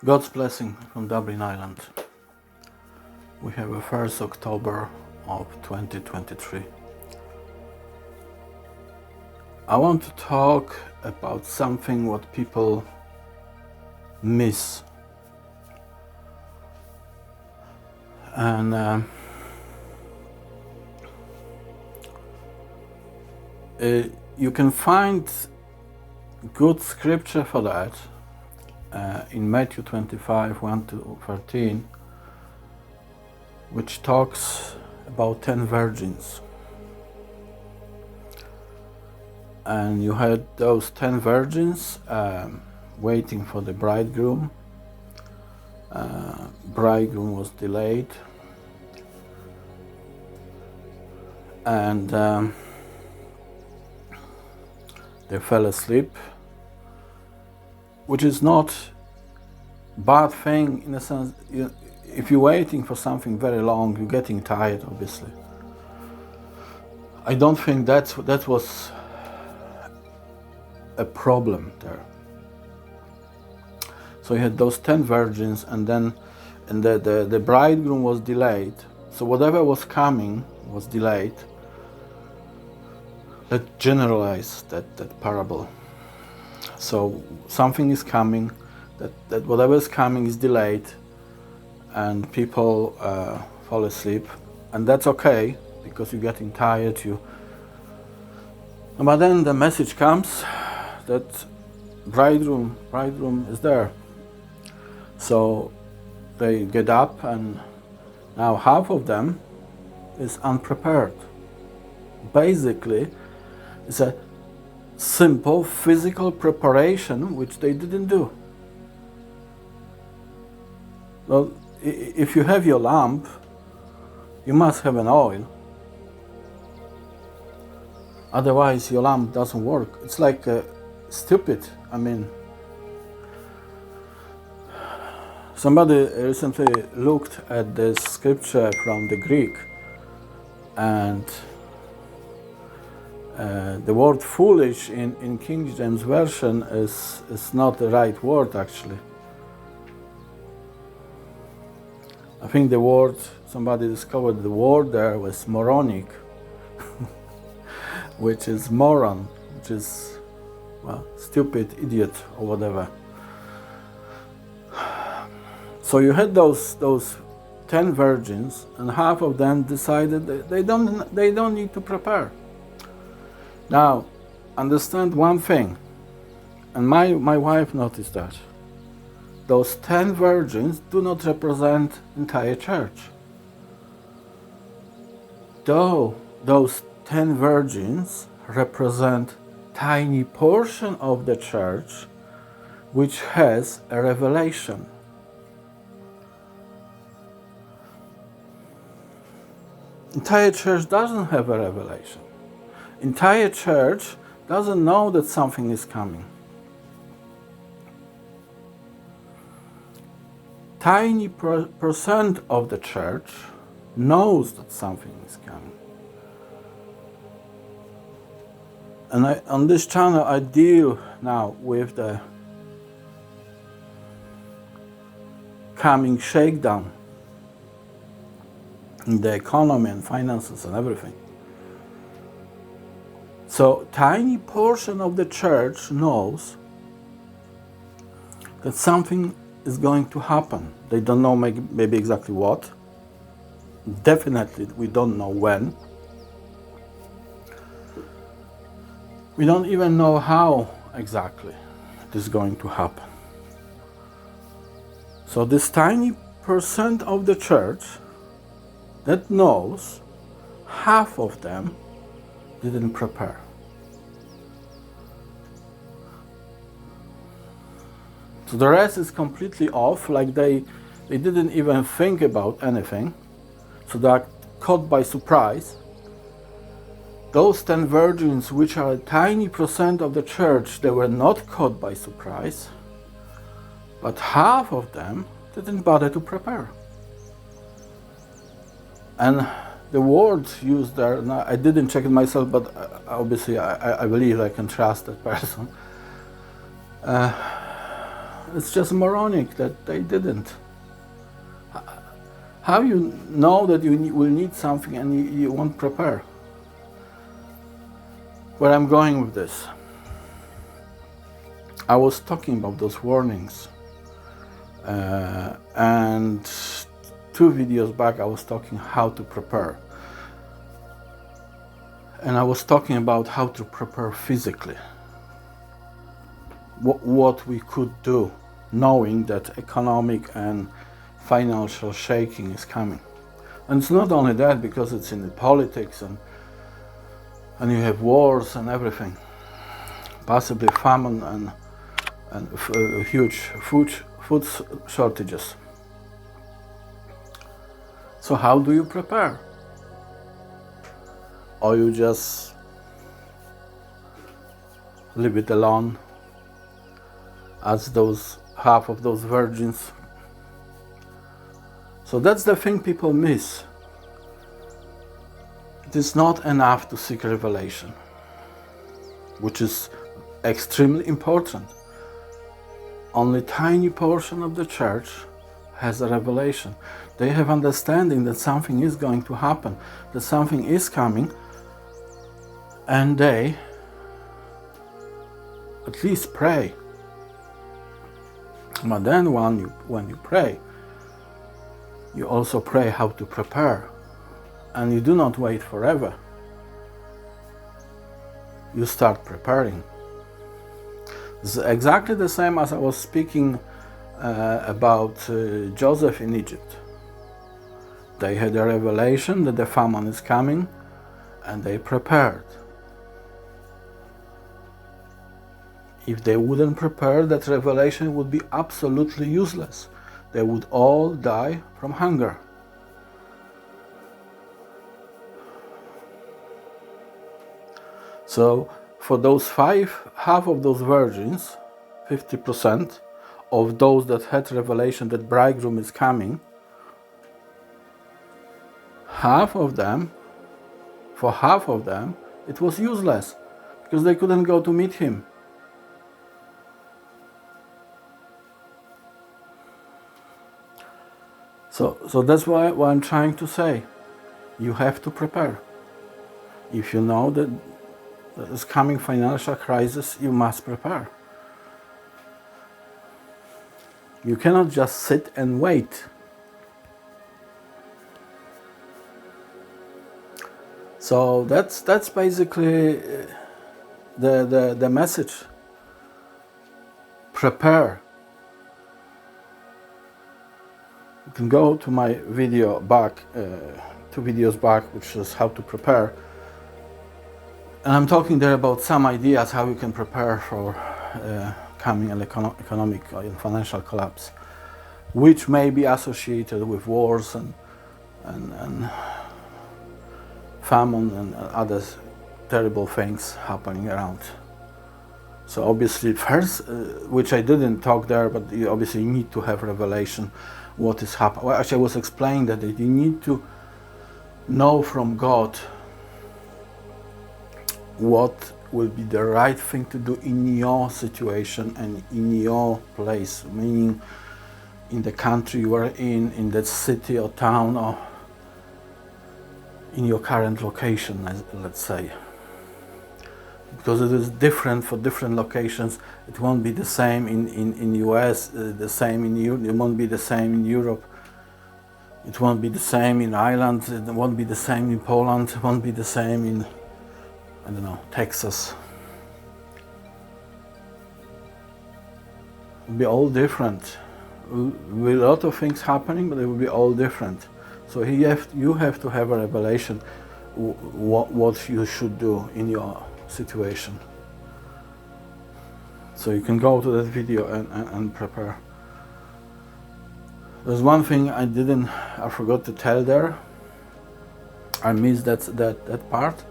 God's blessing from Dublin Island. We have a 1st October of 2023. I want to talk about something what people miss. And you can find good scripture for that in Matthew 25, 1 to 13, which talks about 10 virgins. And you had those 10 virgins waiting for the bridegroom. Bridegroom was delayed, and they fell asleep, which is not bad thing in a sense. If you're waiting for something very long, you're getting tired, obviously. I don't think that was a problem there. So you had those 10 virgins, and then the bridegroom was delayed. So whatever was coming was delayed. Let's generalize that parable. So something is coming, that whatever is coming is delayed, and people fall asleep, and that's okay because you're getting tired. But then the message comes that bridegroom is there. So they get up, and now half of them is unprepared. Basically, it's a simple physical preparation which they didn't do. Well, if you have your lamp, you must have an oil. Otherwise, your lamp doesn't work. It's like stupid. I mean, somebody recently looked at this scripture from the Greek, and the word foolish in King James Version is not the right word, actually. I think somebody discovered the word there was moronic, which is moron, which is, well, stupid, idiot, or whatever. So you had those 10 virgins, and half of them decided that they don't need to prepare. Now, understand one thing, and my wife noticed that. Those 10 virgins do not represent entire church. Though those 10 virgins represent tiny portion of the church which has a revelation. Entire church doesn't have a revelation. Entire church doesn't know that something is coming. Tiny percent of the church knows that something is coming. And on this channel I deal now with the coming shakedown in the economy and finances and everything. So tiny portion of the church knows that something is going to happen. They don't know maybe exactly what. Definitely we don't know when. We don't even know how exactly it is going to happen. So this tiny percent of the church that knows, half of them didn't prepare. So the rest is completely off, like they didn't even think about anything. So they are caught by surprise. Those 10 virgins, which are a tiny percent of the church, they were not caught by surprise, but half of them didn't bother to prepare. And the word used there, I didn't check it myself, but obviously I believe I can trust that person. It's just moronic that they didn't. How you know that you will need something and you won't prepare? Where I'm going with this, I was talking about those warnings, and 2 videos back I was talking how to prepare, and I was talking about how to prepare physically, what we could do, knowing that economic and financial shaking is coming. And it's not only that, because it's in the politics and you have wars and everything, possibly famine and huge food shortages. So how do you prepare? Or you just leave it alone as those half of those virgins? So that's the thing people miss. It is not enough to seek revelation, which is extremely important. Only tiny portion of the church has a revelation. They have understanding that something is going to happen, that something is coming, and they at least pray. But then when you pray, you also pray how to prepare, and you do not wait forever. You start preparing. It's exactly the same as I was speaking about Joseph in Egypt. They had a revelation that the famine is coming, and they prepared. If they wouldn't prepare, that revelation would be absolutely useless. They would all die from hunger. So for those half of those virgins, 50% of those that had revelation that bridegroom is coming, for half of them, it was useless because they couldn't go to meet him. So that's what I'm trying to say. You have to prepare. If you know that there's coming financial crisis, you must prepare. You cannot just sit and wait. So that's basically the message. Prepare. You can go to my video back, 2 videos back, which is how to prepare. And I'm talking there about some ideas how you can prepare for coming an economic and financial collapse, which may be associated with wars and famine and other terrible things happening around. So obviously first, which I didn't talk there, but you obviously need to have revelation what is happening. Well, actually I was explaining that you need to know from God what will be the right thing to do in your situation and in your place, meaning in the country you are in that city or town, or in your current location, let's say. Because it is different for different locations. It won't be the same in US, the same in Europe, it won't be the same in Europe. It won't be the same in Ireland, it won't be the same in Poland, it won't be the same in, I don't know, Texas. It will be all different. There will be a lot of things happening, but it will be all different. So you have to have a revelation what you should do in your situation. So you can go to that video and prepare. There's one thing I forgot to tell there. I missed that part.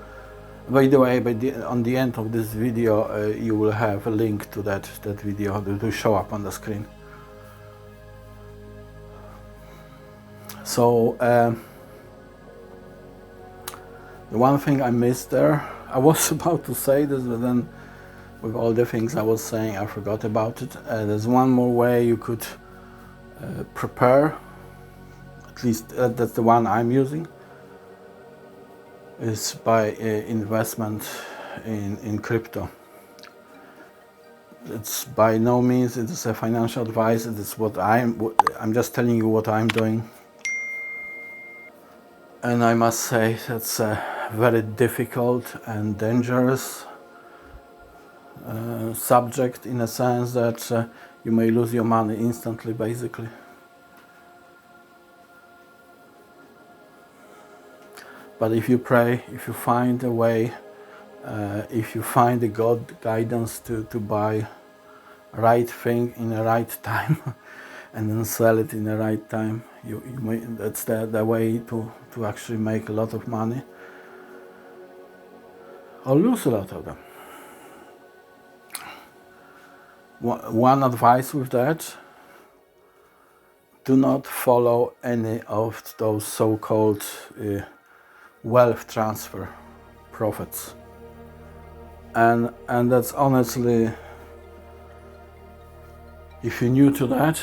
By the way, on the end of this video, you will have a link to that video that will show up on the screen. So the one thing I missed there, I was about to say this, but then with all the things I was saying, I forgot about it. There's one more way you could prepare, at least that's the one I'm using, is by investment in crypto. It's by no means it is a financial advice. It is what I'm just telling you what I'm doing. And I must say that's a very difficult and dangerous subject, in a sense that you may lose your money instantly, basically. But if you pray, if you find a way, if you find the God guidance to buy right thing in the right time and then sell it in the right time, you may, that's the way to actually make a lot of money or lose a lot of them. One advice with that: do not follow any of those so-called wealth transfer prophets. And that's honestly, if you're new to that,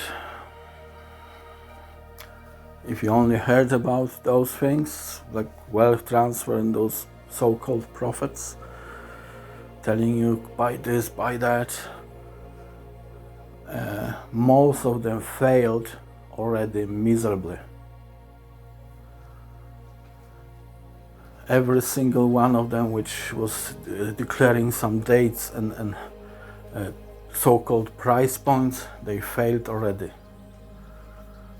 if you only heard about those things like wealth transfer and those so-called prophets telling you buy this, buy that, most of them failed already miserably. Every single one of them which was declaring some dates and so-called price points, they failed already.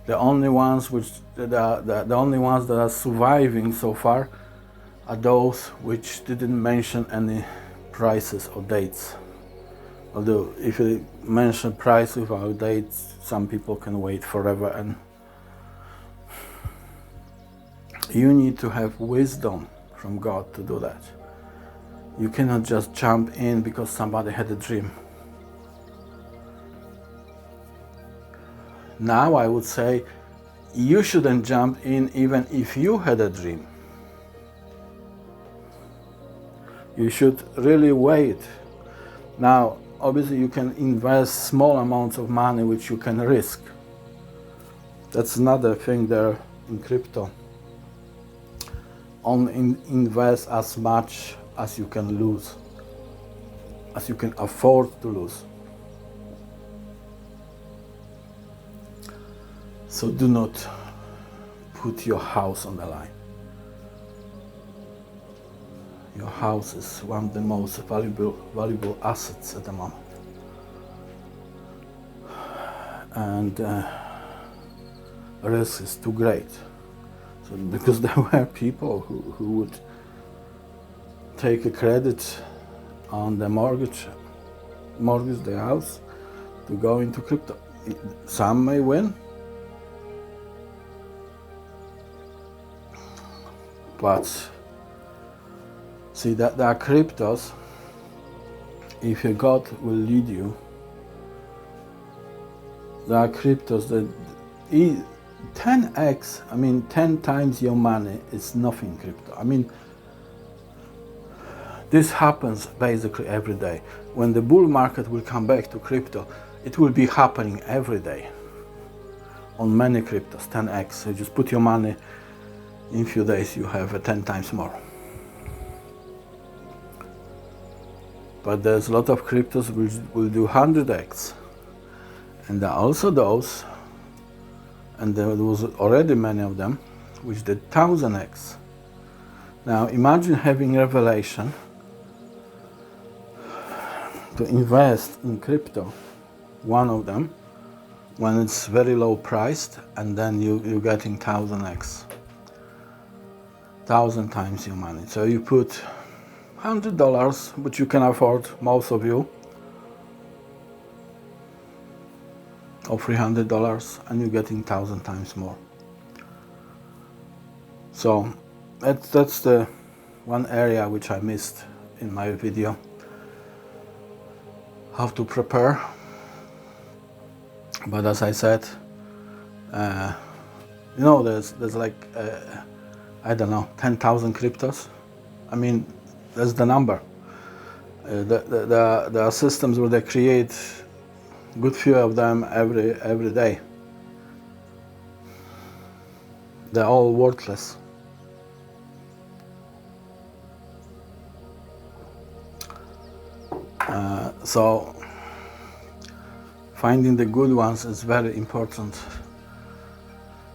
The only ones the only ones that are surviving so far are those which didn't mention any prices or dates. Although if you mention price without dates, some people can wait forever, and you need to have wisdom from God to do that. You cannot just jump in because somebody had a dream. Now I would say you shouldn't jump in even if you had a dream. You should really wait. Now, obviously you can invest small amounts of money which you can risk. That's another thing there in crypto. Only invest as much as you can lose, as you can afford to lose. So do not put your house on the line. Your house is one of the most valuable assets at the moment. And risk is too great. So because there were people who would take a credit on the mortgage their house to go into crypto. Some may win, but see that there are cryptos. If your God will lead you, there are cryptos that 10x, 10 times your money is nothing crypto. This happens basically every day. When the bull market will come back to crypto, it will be happening every day on many cryptos, 10x. So just put your money, in a few days you have 10 times more. But there's a lot of cryptos which will do 100x. And there are also those, and there was already many of them, which did 1000x. Now imagine having revelation to invest in crypto, one of them, when it's very low priced, and then you're getting 1000x, 1000 times your money. So you put $100, which you can afford, most of you, or $300, and you're getting 1000 times more. So that's the one area which I missed in my video, how to prepare. But as I said, there's like I don't know, 10,000 cryptos. That's the number. There are systems where they create good few of them every day. They're all worthless. So finding the good ones is very important.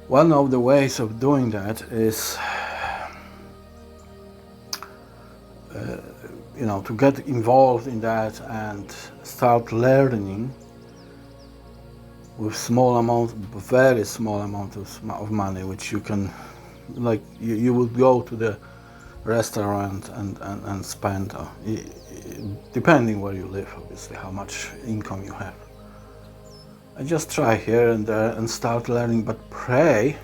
One of the ways of doing that is to get involved in that and start learning with very small amount of money, which you can, like you would go to the restaurant and spend, depending where you live, obviously, how much income you have. I just try here and there and start learning, but pray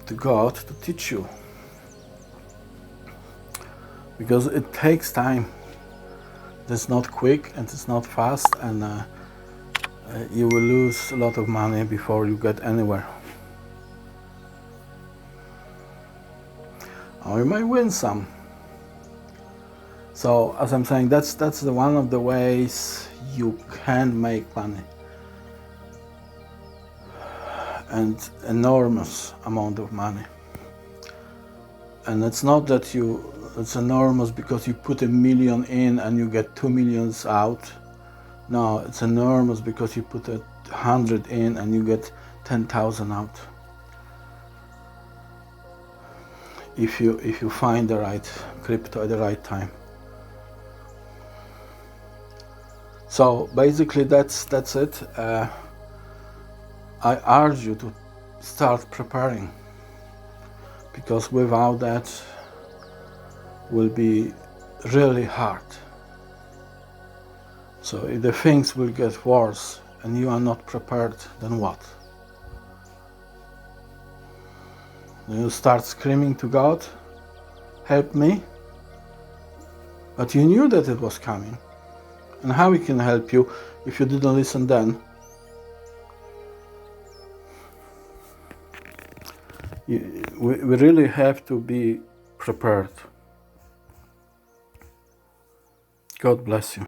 to God to teach you, because it takes time. It's not quick and it's not fast, and you will lose a lot of money before you get anywhere. Or you might win some. So as I'm saying, that's the one of the ways you can make money, and enormous amount of money. And it's not that it's enormous because you put $1 million in and you get 2 million out. No, it's enormous because you put 100 in and you get 10,000 out. If you find the right crypto at the right time. So basically that's it. I urge you to start preparing, because without that will be really hard. So if the things will get worse and you are not prepared, then what? You start screaming to God, help me, but you knew that it was coming. And how He can help you if you didn't listen then? We really have to be prepared. God bless you.